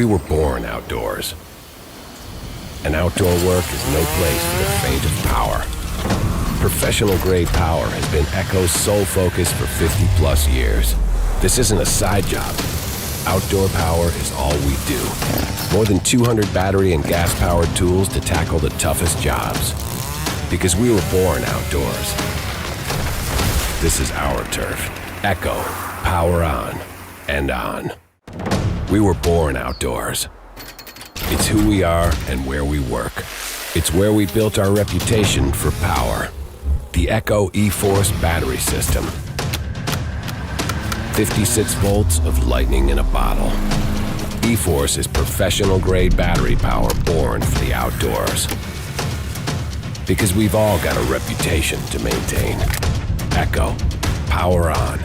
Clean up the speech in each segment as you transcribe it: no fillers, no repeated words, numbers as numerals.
We were born outdoors. And outdoor work is no place for the faint of power. Professional-grade power has been Echo's sole focus for 50-plus years. This isn't a side job. Outdoor power is all we do. More than 200 battery and gas-powered tools to tackle the toughest jobs. Because we were born outdoors. This is our turf. Echo, power on and on. We were born outdoors. It's who we are and where we work. It's where we built our reputation for power. The Echo E-Force battery system. 56 volts of lightning in a bottle. E-Force is professional-grade battery power born for the outdoors. Because we've all got a reputation to maintain. Echo, power on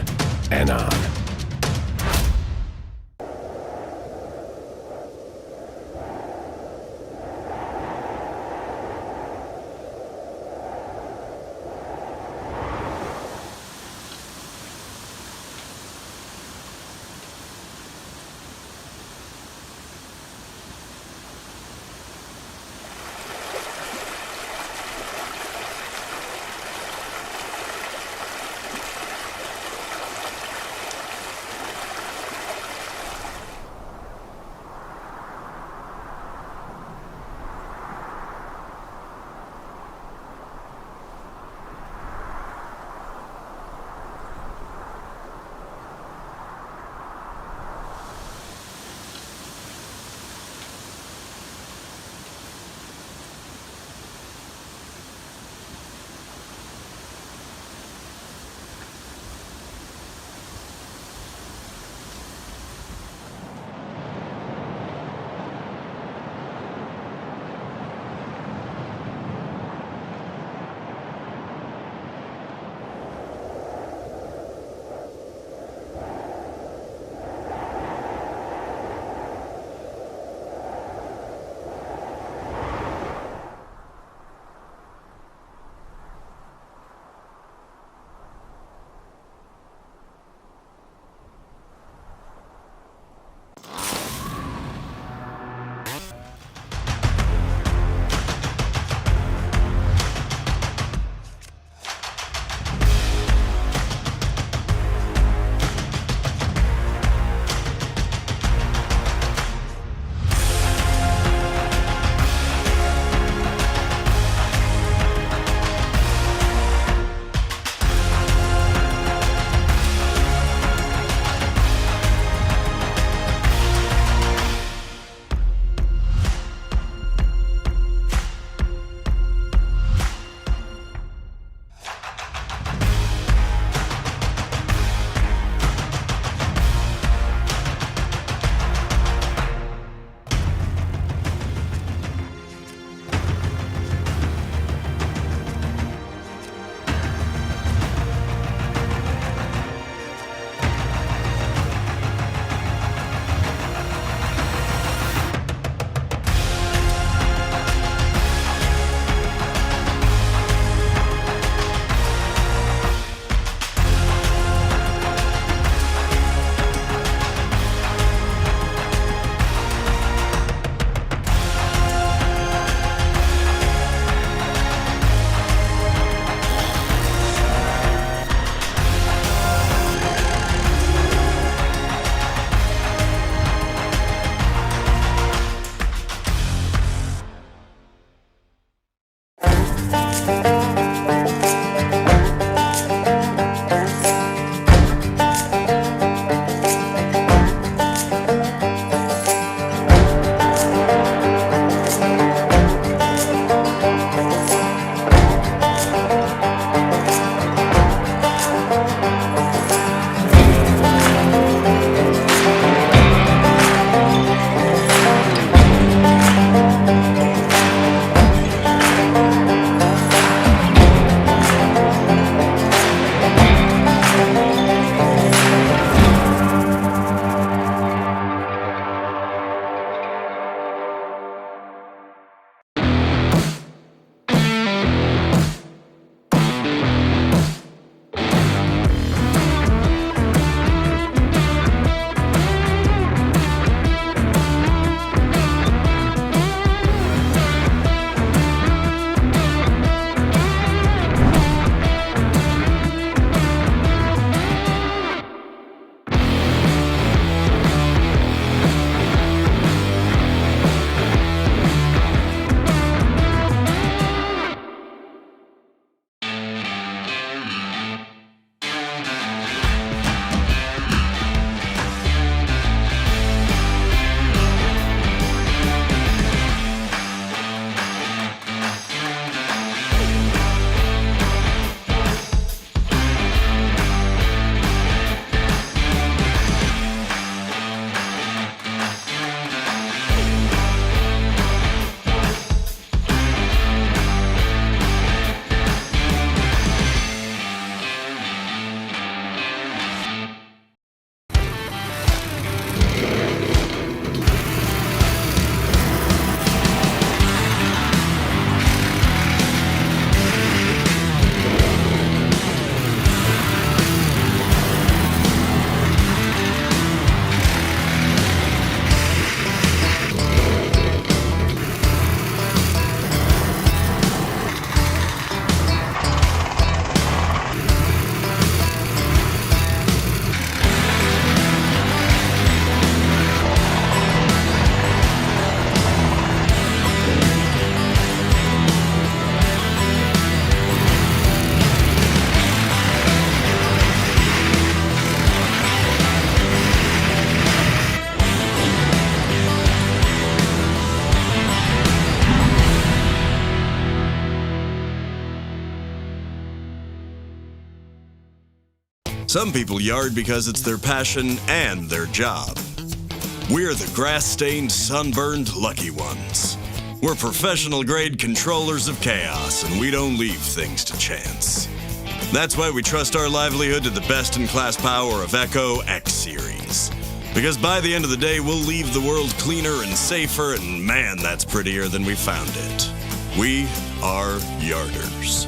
and on. Some people yard because it's their passion and their job. We're the grass-stained, sunburned lucky ones. We're professional-grade controllers of chaos, and we don't leave things to chance. That's why we trust our livelihood to the best-in-class power of Echo X Series. Because by the end of the day, we'll leave the world cleaner and safer, and man, that's prettier than we found it. We are Yarders.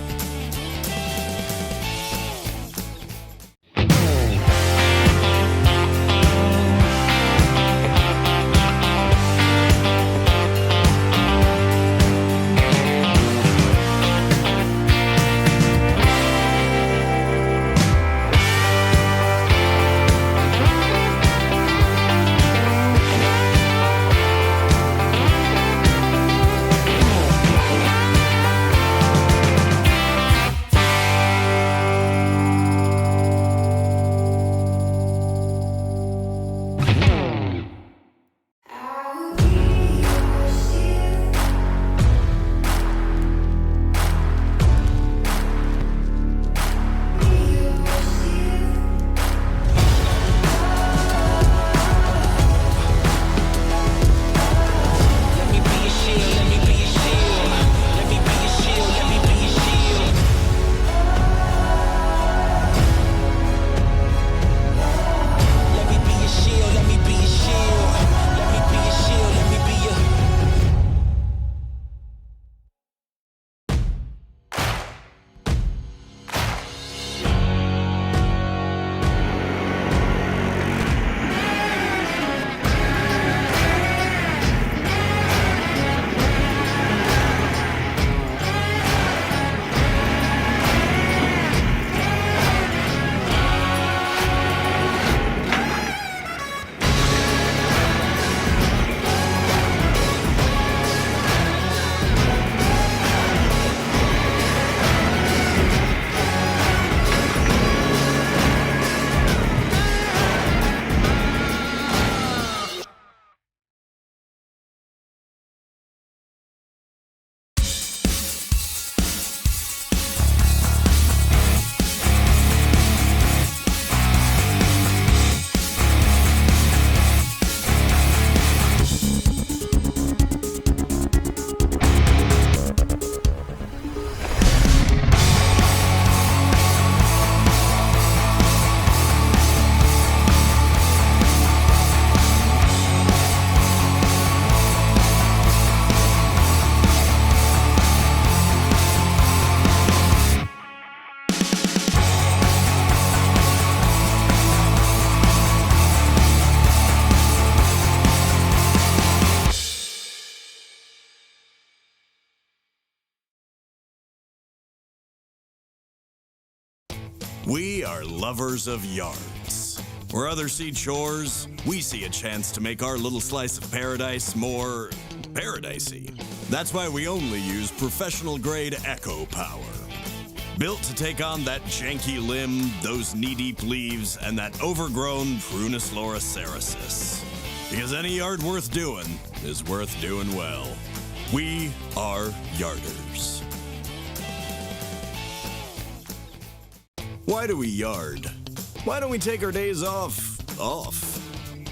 We are lovers of yards. Where others see chores, we see a chance to make our little slice of paradise more paradisey. That's why we only use professional-grade Echo power. Built to take on that janky limb, those knee-deep leaves, and that overgrown Prunus loricerasis. Because any yard worth doing is worth doing well. We are Yarders. Why do we yard? Why don't we take our days off?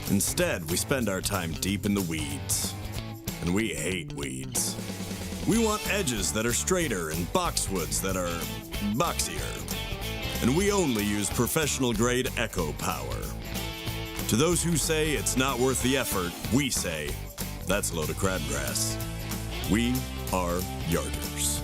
Instead, we spend our time deep in the weeds. And we hate weeds. We want edges that are straighter and boxwoods that are boxier. And we only use professional-grade Echo power. To those who say it's not worth the effort, we say, that's a load of crabgrass. We are Yarders.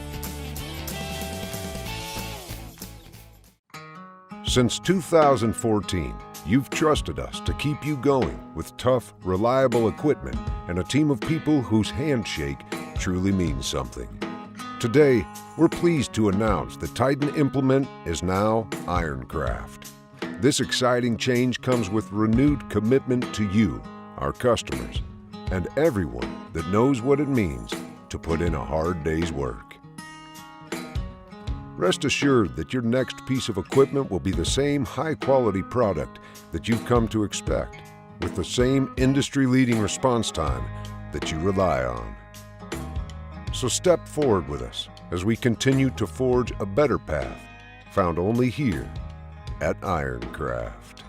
Since 2014, you've trusted us to keep you going with tough, reliable equipment and a team of people whose handshake truly means something. Today, we're pleased to announce the Titan implement is now Ironcraft. This exciting change comes with renewed commitment to you, our customers, and everyone that knows what it means to put in a hard day's work. Rest assured that your next piece of equipment will be the same high-quality product that you've come to expect, with the same industry-leading response time that you rely on. So step forward with us as we continue to forge a better path, found only here at Ironcraft.